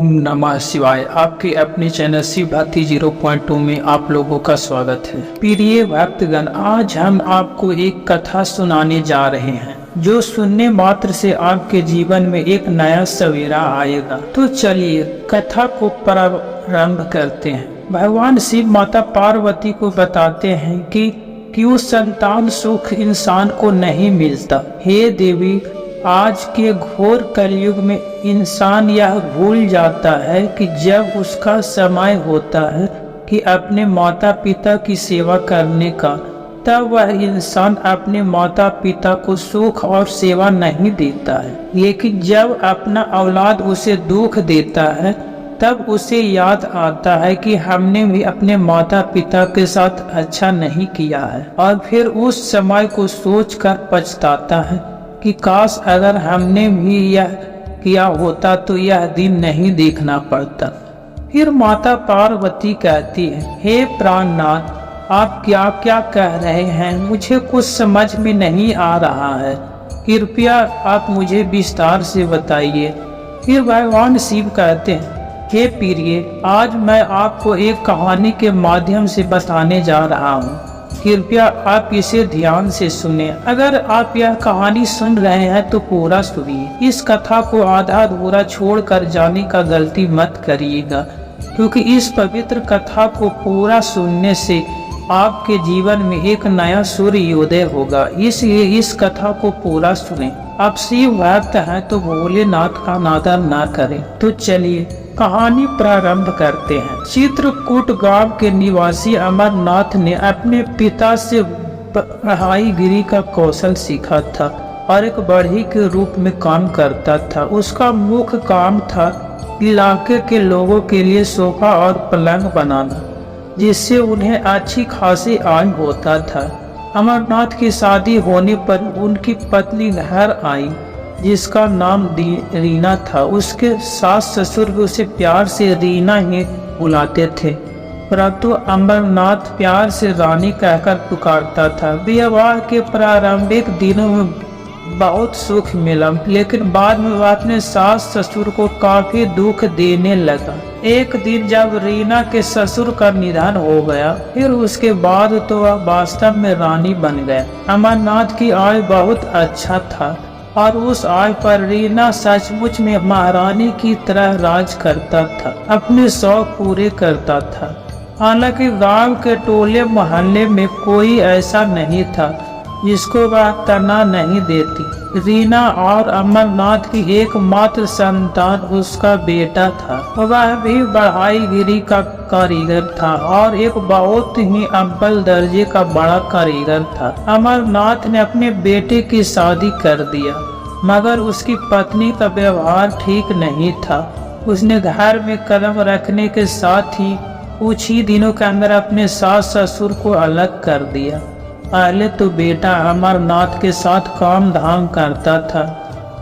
ओम नमः शिवाय। आपके अपने चैनल शिव भाती 0.2 में आप लोगों का स्वागत है। प्रिय भक्तगण, आज हम आपको एक कथा सुनाने जा रहे हैं जो सुनने मात्र से आपके जीवन में एक नया सवेरा आएगा। तो चलिए कथा को प्रारंभ करते हैं। भगवान शिव माता पार्वती को बताते हैं कि क्यों संतान सुख इंसान को नहीं मिलता। हे देवी, आज के घोर कलयुग में इंसान यह भूल जाता है कि जब उसका समय होता है कि अपने माता पिता की सेवा करने का, तब वह इंसान अपने माता पिता को सुख और सेवा नहीं देता है। लेकिन जब अपना औलाद उसे दुख देता है, तब उसे याद आता है कि हमने भी अपने माता पिता के साथ अच्छा नहीं किया है, और फिर उस समय को सोचकर पछताता है कि काश अगर हमने भी यह किया होता तो यह दिन नहीं देखना पड़ता। फिर माता पार्वती कहती है, हे प्राणनाथ, आप क्या क्या कह रहे हैं, मुझे कुछ समझ में नहीं आ रहा है, कृपया आप मुझे विस्तार से बताइए। फिर भगवान शिव कहते हैं, हे प्रिय, आज मैं आपको एक कहानी के माध्यम से बताने जा रहा हूँ, कृपया आप इसे ध्यान से सुने। अगर आप यह कहानी सुन रहे हैं तो पूरा सुनिए। इस कथा को आधा अधूरा छोड़कर जाने का गलती मत करिएगा, क्योंकि इस पवित्र कथा को पूरा सुनने से आपके जीवन में एक नया सूर्योदय होगा। इसलिए इस कथा को पूरा सुने। आप शिव भक्त हैं तो भोलेनाथ का नादर ना करें। तो चलिए कहानी प्रारंभ करते हैं। चित्रकूट गांव के निवासी अमरनाथ ने अपने पिता से पढ़ाईगिरी का कौशल सीखा था और एक बढ़ई के रूप में काम करता था। उसका मुख्य काम था इलाके के लोगों के लिए सोफा और पलंग बनाना, जिससे उन्हें अच्छी खासी आय होता था। अमरनाथ की शादी होने पर उनकी पत्नी घर आई, जिसका नाम रीना था। उसके सास ससुर भी उसे प्यार से रीना ही बुलाते थे, परंतु अमरनाथ प्यार से रानी कहकर पुकारता था। विवाह के प्रारंभिक दिनों में बहुत सुख मिला, लेकिन बाद में वह अपने सास ससुर को काफी दुख देने लगा। एक दिन जब रीना के ससुर का निधन हो गया, फिर उसके बाद तो वह वास्तव में रानी बन गया। अमरनाथ की आय बहुत अच्छा था और उस आय पर रीना सचमुच में महारानी की तरह राज करता था, अपने शौक पूरे करता था। हालांकि गांव के टोले मोहल्ले में कोई ऐसा नहीं था जिसको वह तना नहीं देती। रीना और अमरनाथ की एकमात्र संतान उसका बेटा था। वह भी बढ़ाईगिरी का कारीगर था और एक बहुत ही अव्वल दर्जे का बड़ा कारीगर था। अमरनाथ ने अपने बेटे की शादी कर दिया, मगर उसकी पत्नी का व्यवहार ठीक नहीं था। उसने घर में कदम रखने के साथ ही कुछ ही दिनों के अंदर अपने सास ससुर को अलग कर दिया। पहले तो बेटा अमरनाथ के साथ काम धाम करता था,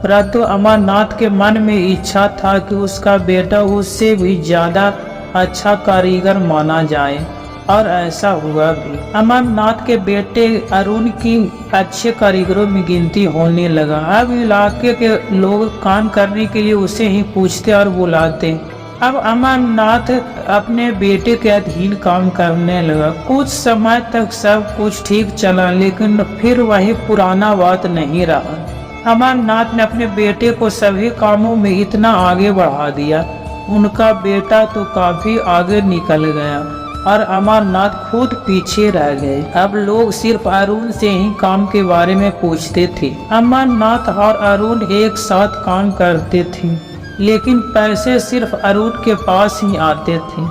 परंतु अमरनाथ के मन में इच्छा था कि उसका बेटा उससे भी ज्यादा अच्छा कारीगर माना जाए, और ऐसा हुआ भी। अमरनाथ के बेटे अरुण की अच्छे कारीगरों में गिनती होने लगा। अब इलाके के लोग काम करने के लिए उसे ही पूछते और बुलाते। अब अमरनाथ अपने बेटे के अधीन काम करने लगा। कुछ समय तक सब कुछ ठीक चला, लेकिन फिर वही पुराना बात नहीं रहा। अमरनाथ ने अपने बेटे को सभी कामों में इतना आगे बढ़ा दिया, उनका बेटा तो काफी आगे निकल गया और अमरनाथ खुद पीछे रह गए। अब लोग सिर्फ अरुण से ही काम के बारे में पूछते थे। अमरनाथ और अरुण एक साथ काम करते थे, लेकिन पैसे सिर्फ अरुण के पास ही आते थे।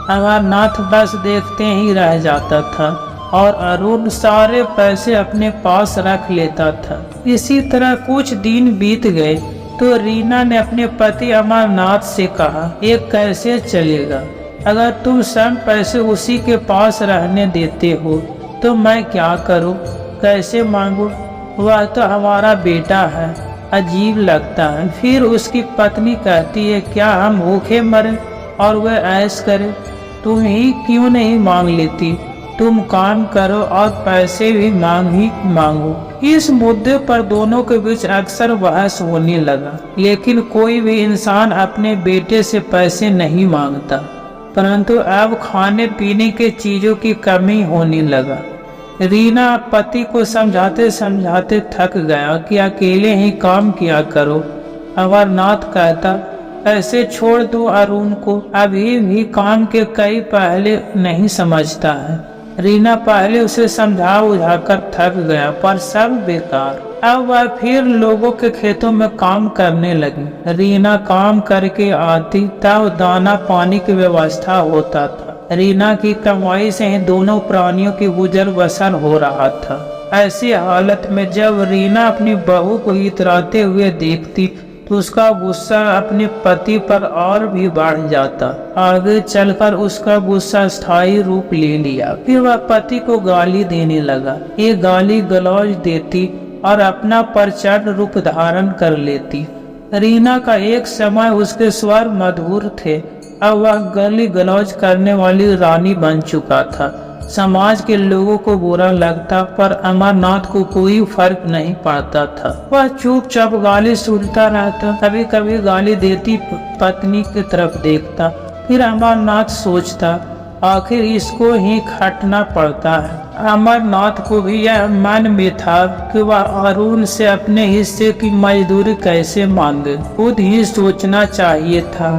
अमरनाथ बस देखते ही रह जाता था और अरुण सारे पैसे अपने पास रख लेता था। इसी तरह कुछ दिन बीत गए तो रीना ने अपने पति अमरनाथ से कहा, ये कैसे चलेगा? अगर तुम सब पैसे उसी के पास रहने देते हो तो मैं क्या करूं? कैसे मांगू? वह तो हमारा बेटा है, अजीब लगता है। फिर उसकी पत्नी कहती है, क्या हम भूखे मरे और वह ऐश करे? तुम ही क्यों नहीं मांग लेती? तुम काम करो और पैसे भी मांगो। इस मुद्दे पर दोनों के बीच अक्सर बहस होने लगा, लेकिन कोई भी इंसान अपने बेटे से पैसे नहीं मांगता। परंतु अब खाने पीने के चीजों की कमी होने लगा। रीना पति को समझाते समझाते थक गया कि अकेले ही काम किया करो। अमरनाथ कहता, ऐसे छोड़ दो अरुण को, अभी भी काम के कई पहले नहीं समझता है। रीना पहले उसे समझा बुझाकर थक गया, पर सब बेकार। अब वह फिर लोगों के खेतों में काम करने लगी। रीना काम करके आती, तब दाना पानी की व्यवस्था होता था। रीना की कमाई से ही दोनों प्राणियों की गुजर बसर हो रहा था। ऐसी हालत में जब रीना अपनी बहू को इतराते हुए देखती तो उसका गुस्सा अपने पति पर और भी बढ़ जाता। आगे चलकर उसका गुस्सा स्थायी रूप ले लिया। फिर वह पति को गाली देने लगा। ये गाली गलौज देती और अपना प्रचंड रूप धारण कर लेती। रीना का एक समय उसके स्वर मधुर थे, अब वह गाली गलौज करने वाली रानी बन चुका था। समाज के लोगों को बुरा लगता, पर अमरनाथ को कोई फर्क नहीं पड़ता था। वह चुपचाप गाली सुनता रहता, कभी कभी गाली देती पत्नी की तरफ देखता। फिर अमरनाथ सोचता, आखिर इसको ही खटना पड़ता है। अमरनाथ को भी यह मन में था कि वह अरुण से अपने हिस्से की मजदूरी कैसे मांगे। खुद ही सोचना चाहिए था,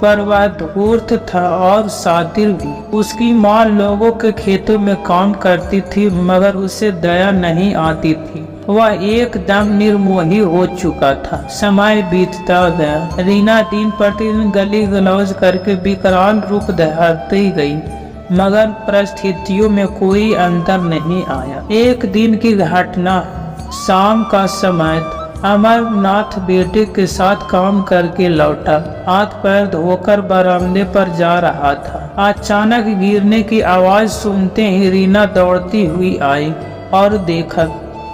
पर वह धूर्त था और शातिर भी। उसकी माँ लोगों के खेतों में काम करती थी, मगर उसे दया नहीं आती थी। वह एकदम निर्मोही हो चुका था। समय बीतता गया। रीना दिन प्रतिदिन गली गलौज करके विकराल रूप धारती गई, मगर परिस्थितियों में कोई अंतर नहीं आया। एक दिन की घटना, शाम का समय था। अमरनाथ बेटे के साथ काम करके लौटा, हाथ पैर धोकर बरामदे पर जा रहा था। अचानक गिरने की आवाज सुनते ही रीना दौड़ती हुई आई और देखा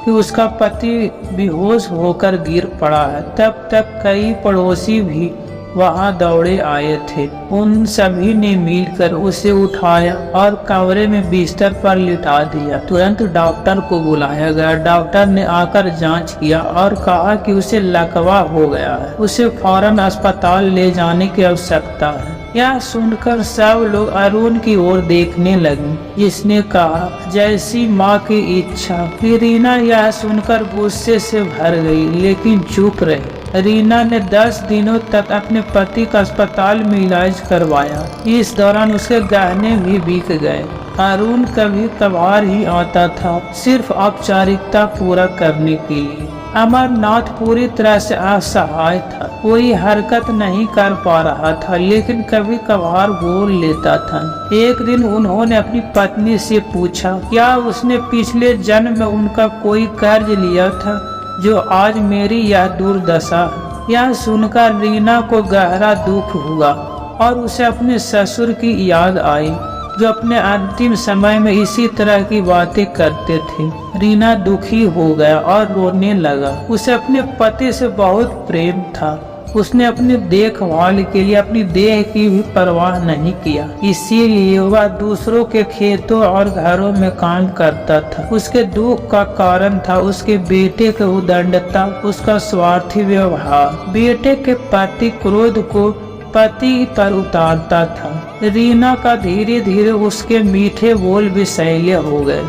कि उसका पति बेहोश होकर गिर पड़ा है। तब तक कई पड़ोसी भी वहां दौड़े आए थे। उन सभी ने मिलकर उसे उठाया और कमरे में बिस्तर पर लिटा दिया। तुरंत डॉक्टर को बुलाया गया। डॉक्टर ने आकर जांच किया और कहा कि उसे लकवा हो गया है, उसे फौरन अस्पताल ले जाने की आवश्यकता है। यह सुनकर सब लोग अरुण की ओर देखने लगे, जिसने कहा, जैसी माँ की इच्छा। फिर रीना यह सुनकर गुस्से से भर गई, लेकिन चुप रही। रीना ने 10 दिनों तक अपने पति का अस्पताल में इलाज करवाया। इस दौरान उसके गहने भी बिक गए। अरुण कभी कभार ही आता था, सिर्फ औपचारिकता पूरा करने के लिए। अमरनाथ पूरी तरह से असहाय था, कोई हरकत नहीं कर पा रहा था, लेकिन कभी कभार बोल लेता था। एक दिन उन्होंने अपनी पत्नी से पूछा, क्या उसने पिछले जन्म में उनका कोई कर्ज लिया था, जो आज मेरी यह दुर्दशा है। यह सुनकर रीना को गहरा दुख हुआ और उसे अपने ससुर की याद आई, जो अपने अंतिम समय में इसी तरह की बातें करते थे। रीना दुखी हो गया और रोने लगा। उसे अपने पति से बहुत प्रेम था। उसने अपनी देखभाल के लिए अपनी देह की भी परवाह नहीं किया, इसीलिए वह दूसरों के खेतों और घरों में काम करता था। उसके दुख का कारण था उसके बेटे की उदंडता, उसका स्वार्थी व्यवहार। बेटे के प्रति क्रोध को पति पर उतारता था। रीना का धीरे धीरे उसके मीठे बोल विषैले हो गए।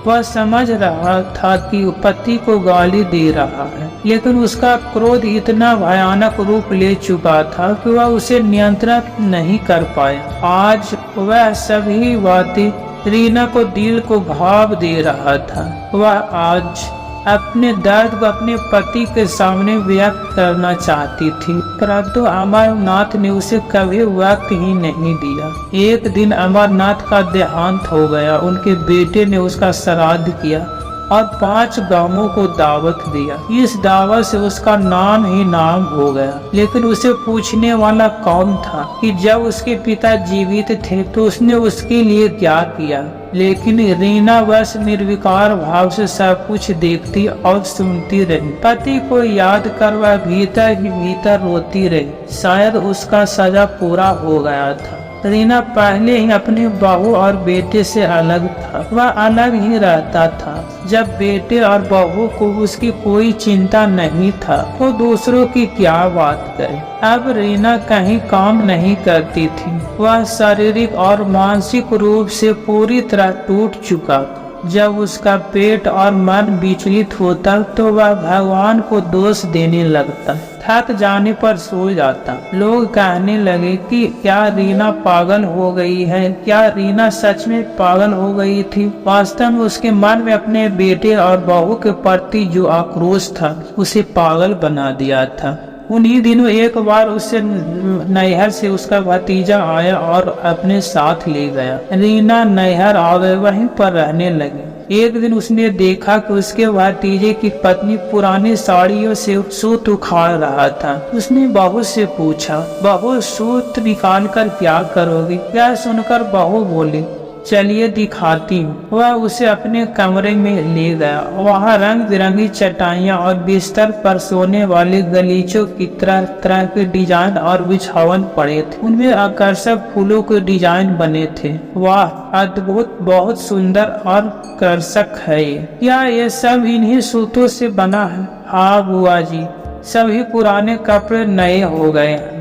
वह समझ रहा था कि पति को गाली दे रहा है, लेकिन उसका क्रोध इतना भयानक रूप ले चुका था कि वह उसे नियंत्रित नहीं कर पाया। आज वह सभी बातें रीना को दिल को घाव दे रहा था। वह आज अपने दर्द को अपने पति के सामने व्यक्त करना चाहती थी, परंतु अमरनाथ ने उसे कभी वक्त ही नहीं दिया। एक दिन अमरनाथ का देहांत हो गया। उनके बेटे ने उसका श्राद्ध किया और 5 गांवों को दावत दिया। इस दावत से उसका नाम ही नाम हो गया। लेकिन उसे पूछने वाला कौन था कि जब उसके पिता जीवित थे तो उसने उसके लिए क्या किया। लेकिन रीना बस निर्विकार भाव से सब कुछ देखती और सुनती रही। पति को याद कर वह भीतर ही भीतर रोती रही। शायद उसका सजा पूरा हो गया था। रीना पहले ही अपने बहू और बेटे से अलग था। वह अलग ही रहता था। जब बेटे और बहू को उसकी कोई चिंता नहीं था तो दूसरों की क्या बात करे। अब रीना कहीं काम नहीं करती थी। वह शारीरिक और मानसिक रूप से पूरी तरह टूट चुका। जब उसका पेट और मन विचलित होता तो वह भगवान को दोष देने लगता। थक जाने पर सो जाता। लोग कहने लगे कि क्या रीना पागल हो गई है। क्या रीना सच में पागल हो गई थी। वास्तव में उसके मन में अपने बेटे और बहू के प्रति जो आक्रोश था उसे पागल बना दिया था। उन्हीं दिनों एक बार उससे नैहर से उसका भतीजा आया और अपने साथ ले गया। रीना नैहर आ गए, वहीं पर रहने लगी। एक दिन उसने देखा कि उसके भतीजे की पत्नी पुरानी साड़ियों से सूत उखाड़ रहा था। उसने बहू से पूछा, बहू सूत निकाल कर क्या करोगी। यह सुनकर बहू बोली, चलिए दिखाती हूँ। वह उसे अपने कमरे में ले गया। वहाँ रंग बिरंगी चटाइयाँ और बिस्तर पर सोने वाले गलीचों की तरह तरह के डिजाइन और बिछावन पड़े थे। उनमें आकर्षक फूलों के डिजाइन बने थे। वाह, अद्भुत, बहुत सुंदर और आकर्षक है ये। क्या ये सब इन्हीं सूतों से बना है। हाँ बुआ जी, सभी पुराने कपड़े नए हो गए हैं।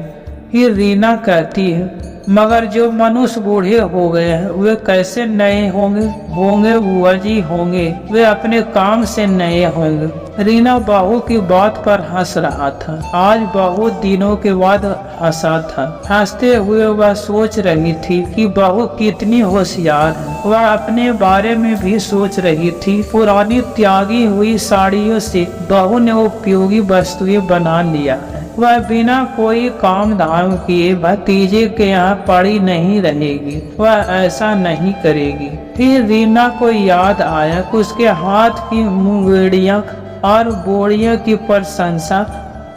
फिर रीना कहती है, मगर जो मनुष्य बूढ़े हो गए हैं वे कैसे नए होंगे। होंगे बुआ जी, होंगे। वे अपने काम से नए होंगे। रीना बहू की बात पर हंस रहा था। आज बहुत दिनों के बाद हंसा था। हंसते हुए वह सोच रही थी कि बहू कितनी होशियार है। वह अपने बारे में भी सोच रही थी। पुरानी त्यागी हुई साड़ियों से बहू ने उपयोगी वस्तुएं बना लिया है। वह बिना कोई काम धाम किए भतीजे के यहाँ पड़ी नहीं रहेगी। वह ऐसा नहीं करेगी। फिर रीना को याद आया कि उसके हाथ की मुंगेड़ियाँ और बोड़ियों की प्रशंसा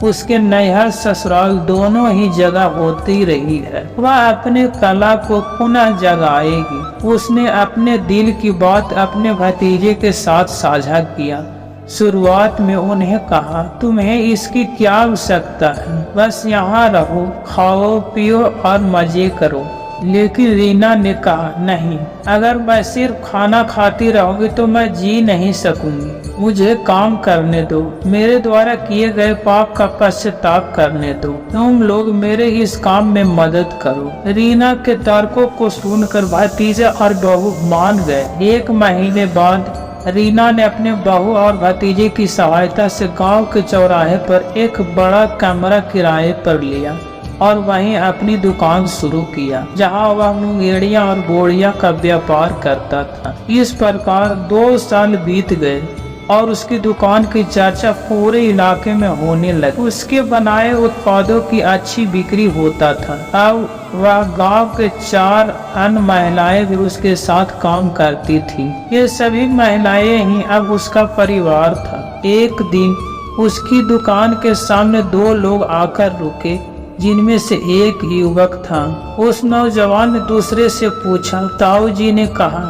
उसके नैहर ससुराल दोनों ही जगह होती रही है। वह अपने कला को पुनः जगाएगी। उसने अपने दिल की बात अपने भतीजे के साथ साझा किया। शुरुआत में उन्हें कहा, तुम्हें इसकी क्या आवश्यकता है। बस यहाँ रहो, खाओ पियो और मजे करो। लेकिन रीना ने कहा, नहीं, अगर मैं सिर्फ खाना खाती रहूंगी तो मैं जी नहीं सकूंगी। मुझे काम करने दो। मेरे द्वारा किए गए पाप का पश्चाताप करने दो। तुम लोग मेरे इस काम में मदद करो। रीना के तर्कों को सुनकर भतीजा और बहू मान गए। 1 महीने बाद रीना ने अपने बहू और भतीजे की सहायता से गांव के चौराहे पर एक बड़ा कमरा किराए पर लिया और वहीं अपनी दुकान शुरू किया, जहां वह मुंगेड़ियां और बोड़ियां का व्यापार करता था। इस प्रकार 2 साल बीत गए और उसकी दुकान की चर्चा पूरे इलाके में होने लगी। उसके बनाए उत्पादों की अच्छी बिक्री होता था। अब वह गांव के 4 अन्य महिलाएं भी उसके साथ काम करती थी। ये सभी महिलाएं ही अब उसका परिवार था। एक दिन उसकी दुकान के सामने 2 लोग आकर रुके, जिनमें से एक युवक था। उस नौजवान ने दूसरे से पूछा। ताऊ जी ने कहा,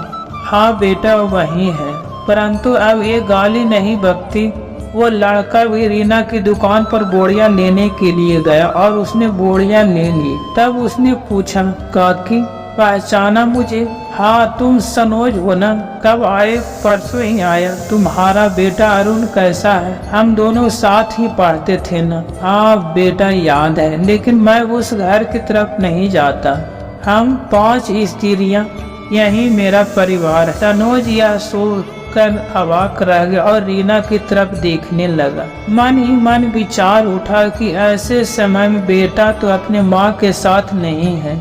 हाँ बेटा वही है, परंतु अब ये गाली नहीं बकती। वो लड़का भी रीना की दुकान पर बोड़ियां लेने के लिए गया और उसने बोड़ियां ले ली। तब उसने पूछा, काकी पहचाना मुझे। हाँ, तुम सनोज हो ना। कब आए। परसों ही आया। तुम्हारा बेटा अरुण कैसा है। हम दोनों साथ ही पढ़ते थे ना। हाँ बेटा याद है, लेकिन मैं उस घर की तरफ नहीं जाता। हम 5 स्त्रियां, यही मेरा परिवार है। सनोज यह सोचकर अवाक रह गया और रीना की तरफ देखने लगा। मन ही मन विचार उठा कि ऐसे समय में बेटा तो अपने माँ के साथ नहीं है,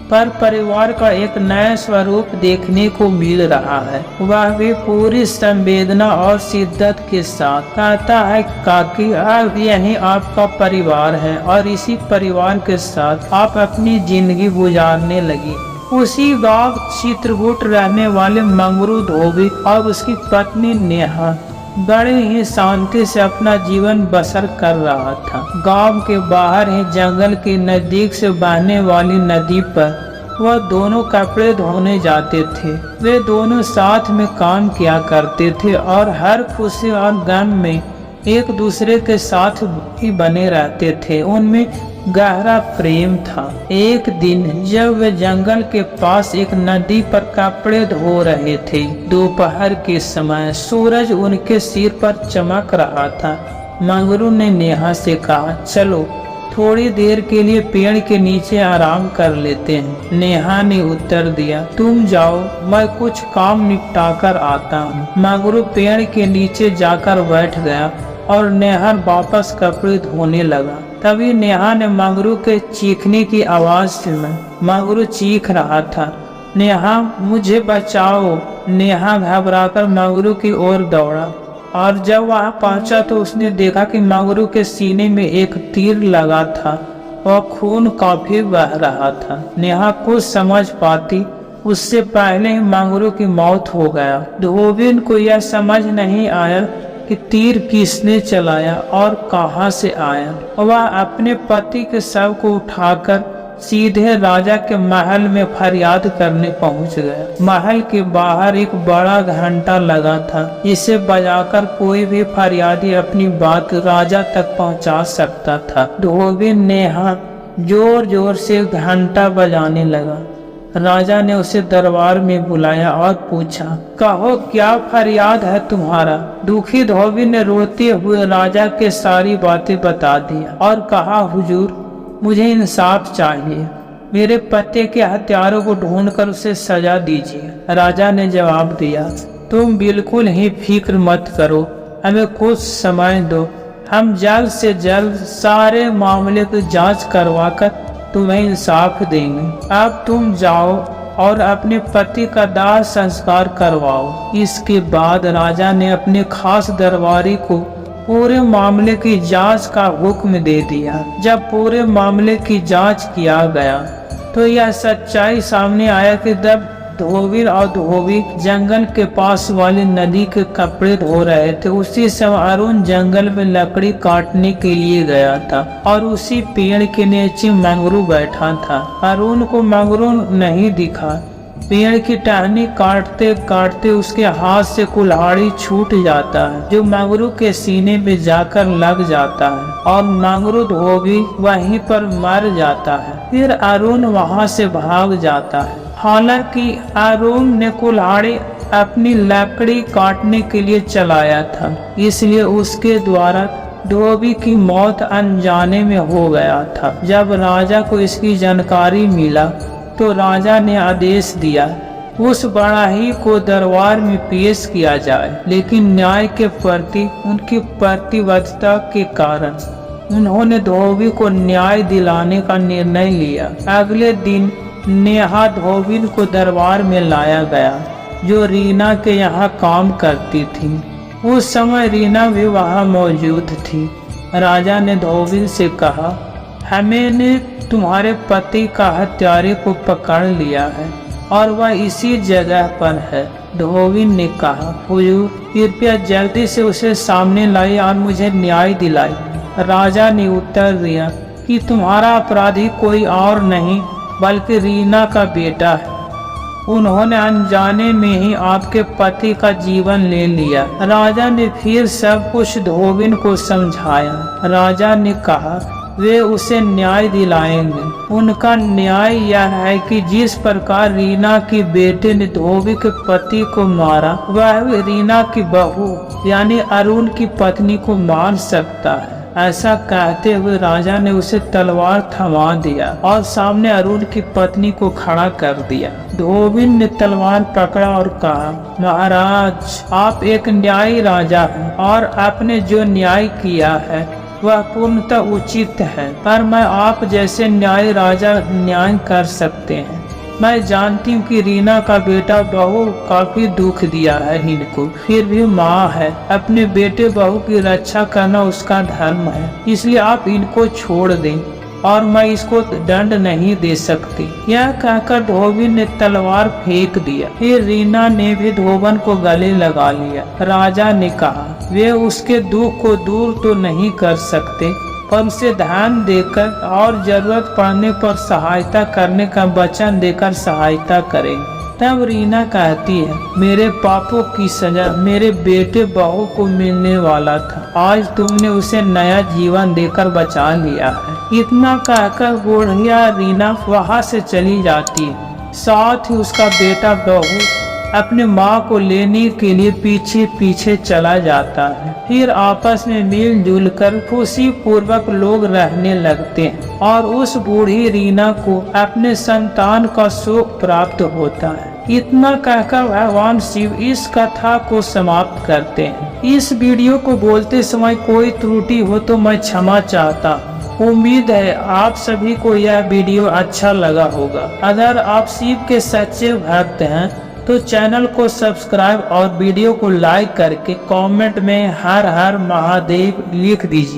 पर परिवार का एक नया स्वरूप देखने को मिल रहा है। वह भी पूरी संवेदना और शिद्दत के साथ कहता है, काकी अब यही आपका परिवार है और इसी परिवार के साथ आप अपनी जिंदगी गुजारने लगी। उसी गांव चित्रकूट रहने वाले मंगरू धोबी और उसकी पत्नी नेहा बड़े ही शांति से अपना जीवन बसर कर रहा था। गांव के बाहर ही जंगल के नजदीक से बहने वाली नदी पर वह दोनों कपड़े धोने जाते थे। वे दोनों साथ में काम किया करते थे और हर खुशी और गम में एक दूसरे के साथ ही बने रहते थे। उनमें गहरा प्रेम था। एक दिन जब वे जंगल के पास एक नदी पर कपड़े धो रहे थे, दोपहर के समय सूरज उनके सिर पर चमक रहा था। मंगरू ने नेहा से कहा, चलो थोड़ी देर के लिए पेड़ के नीचे आराम कर लेते हैं। नेहा ने उत्तर दिया, तुम जाओ, मैं कुछ काम निपटा कर आता हूँ। मंगरू पेड़ के नीचे जाकर बैठ गया और नेहा वापस कपड़े धोने लगा। तभी नेहा ने मंगरू के चीखने की आवाज सुनी। मंगरू चीख रहा था, नेहा मुझे बचाओ। नेहा घबराकर मंगरू की ओर दौड़ा और जब वह पहुंचा तो उसने देखा कि मंगरू के सीने में एक तीर लगा था और खून काफी बह रहा था। नेहा कुछ समझ पाती उससे पहले ही मंगरू की मौत हो गया। धोबिन को यह समझ नहीं आया कि तीर किसने चलाया और कहां से आया। वह अपने पति के शव को उठाकर सीधे राजा के महल में फरियाद करने पहुंच गया। महल के बाहर एक बड़ा घंटा लगा था, इसे बजाकर कोई भी फरियादी अपनी बात राजा तक पहुंचा सकता था। धोबिन नेहा जोर जोर से घंटा बजाने लगा। राजा ने उसे दरबार में बुलाया और पूछा, कहो क्या फरियाद है तुम्हारा। दुखी धोबी ने रोते हुए राजा के सारी बातें बता दी और कहा, हुजूर मुझे इंसाफ चाहिए, मेरे पति के हत्यारों को ढूंढकर उसे सजा दीजिए। राजा ने जवाब दिया, तुम बिल्कुल ही फिक्र मत करो, हमें कुछ समय दो, हम जल्द से जल्द सारे मामले की जांच करवाकर तुम्हें इंसाफ देंगे। अब तुम जाओ और अपने पति का दाह संस्कार करवाओ। इसके बाद राजा ने अपने खास दरबारी को पूरे मामले की जांच का हुक्म दे दिया। जब पूरे मामले की जांच किया गया तो यह सच्चाई सामने आया कि जब धोबी और धोबी जंगल के पास वाली नदी के कपड़े धो रहे थे, उसी समय अरुण जंगल में लकड़ी काटने के लिए गया था और उसी पेड़ के नीचे मंगरू बैठा था। अरुण को मंगरू नहीं दिखा। पेड़ की टहनी काटते काटते उसके हाथ से कुल्हाड़ी छूट जाता है, जो मंगरू के सीने में जाकर लग जाता है और मंगरू धोबी वहीं पर मर जाता है। फिर अरुण वहां से भाग जाता है। हालांकि अरुण ने कुल्हाड़ी अपनी लकड़ी काटने के लिए चलाया था, इसलिए उसके द्वारा धोबी की मौत अनजाने में हो गया था। जब राजा को इसकी जानकारी मिला तो राजा ने आदेश दिया उस बड़ाही को दरबार में पेश किया जाए, लेकिन न्याय के प्रति उनकी प्रतिबद्धता के कारण उन्होंने धोबी को न्याय दिलाने का निर्णय लिया। अगले दिन नेहा धोबिन को दरबार में लाया गया, जो रीना के यहाँ काम करती थी। उस समय रीना भी वहाँ मौजूद थी। राजा ने धोबिन से कहा, हमने तुम्हारे पति का हत्यारे को पकड़ लिया है और वह इसी जगह पर है। धोबिन ने कहा, हुजूर कृपया जल्दी से उसे सामने लाइए और मुझे न्याय दिलाइए। राजा ने उत्तर दिया कि तुम्हारा अपराधी कोई और नहीं बल्कि रीना का बेटा है। उन्होंने अनजाने में ही आपके पति का जीवन ले लिया। राजा ने फिर सब कुछ धोबिन को समझाया। राजा ने कहा वे उसे न्याय दिलाएंगे। उनका न्याय यह है कि जिस प्रकार रीना की बेटे ने धोबी के पति को मारा, वह रीना की बहू यानी अरुण की पत्नी को मार सकता है। ऐसा कहते हुए राजा ने उसे तलवार थमा दिया और सामने अरुण की पत्नी को खड़ा कर दिया। धोबिन ने तलवार पकड़ा और कहा, महाराज आप एक न्यायी राजा हैं और आपने जो न्याय किया है वह पूर्णतः उचित है, पर मैं आप जैसे न्याय राजा न्याय कर सकते हैं। मैं जानती हूँ कि रीना का बेटा बहू काफी दुख दिया है इनको, फिर भी माँ है, अपने बेटे बहू की रक्षा करना उसका धर्म है, इसलिए आप इनको छोड़ दें और मैं इसको दंड नहीं दे सकती। यह कहकर धोबिन ने तलवार फेंक दिया। फिर रीना ने भी धोबन को गले लगा लिया। राजा ने कहा वे उसके दुख को दूर तो नहीं कर सकते, पर उसे ध्यान देकर और जरूरत पड़ने पर सहायता करने का वचन देकर सहायता करेंगे। तब रीना कहती है, मेरे पापों की सजा मेरे बेटे बहू को मिलने वाला था, आज तुमने उसे नया जीवन देकर बचा लिया है। इतना कहकर बुढ़िया रीना वहाँ से चली जाती है। साथ ही उसका बेटा बहू अपने माँ को लेने के लिए पीछे पीछे चला जाता है। फिर आपस में मिलजुल कर खुशी पूर्वक लोग रहने लगते हैं और उस बूढ़ी रीना को अपने संतान का सुख प्राप्त होता है। इतना कहकर भगवान शिव इस कथा को समाप्त करते हैं। इस वीडियो को बोलते समय कोई त्रुटि हो तो मैं क्षमा चाहता हूँ। उम्मीद है आप सभी को यह वीडियो अच्छा लगा होगा। अगर आप शिव के सच्चे भक्त हैं तो चैनल को सब्सक्राइब और वीडियो को लाइक करके कमेंट में हर हर महादेव लिख दीजिए।